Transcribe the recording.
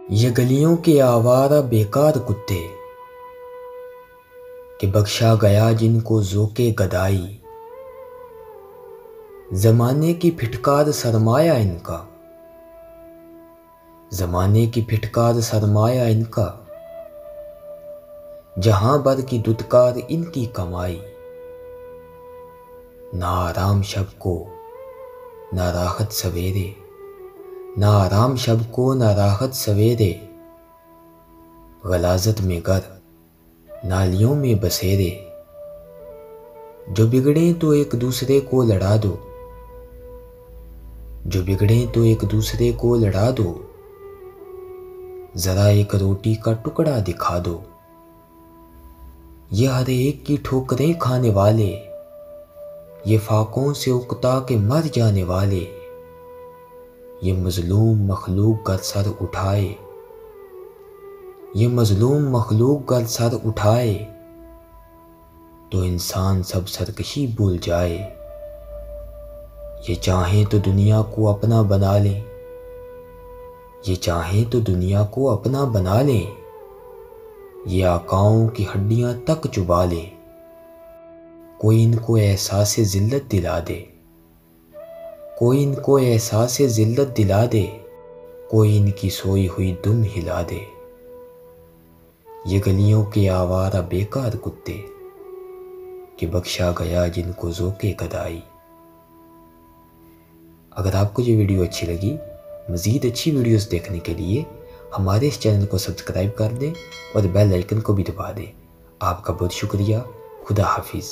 ये गलियों के आवारा बेकार कुत्ते कि बख्शा गया जिनको ज़ोके गदाई। ज़माने की फिटकार सरमाया इनका, ज़माने की फिटकार सरमाया इनका, जहां बर की दुत्कार इनकी कमाई। ना आराम शब को ना राहत सवेरे, ना आराम शब को ना राहत सवेरे, गलाजत में गर नालियों में बसेरे। जो बिगड़े तो एक दूसरे को लड़ा दो, जो बिगड़े तो एक दूसरे को लड़ा दो, जरा एक रोटी का टुकड़ा दिखा दो। ये हर एक की ठोकरें खाने वाले, ये फाकों से उकता के मर जाने वाले, ये मजलूम मखलूक गर सर उठाए, ये मजलूम मखलूक गर सर उठाए, तो इंसान सब सरकशी भूल जाए। ये चाहें तो दुनिया को अपना बना लें, ये चाहें तो दुनिया को अपना बना लें, ये आकाओं की हड्डियां तक चुबा ले। कोई इनको एहसास ज़िल्लत दिला दे, कोई इनको एहसास ज़िल्लत दिला दे, कोई इनकी सोई हुई दुम हिला दे। ये गलियों के आवारा बेकार कुत्ते कि बख्शा गया जिनको ज़ोके गदाई। अगर आपको ये वीडियो अच्छी लगी, मज़ीद अच्छी वीडियोस देखने के लिए हमारे इस चैनल को सब्सक्राइब कर दें और बेल आइकन को भी दबा दें। आपका बहुत शुक्रिया। खुदा हाफिज़।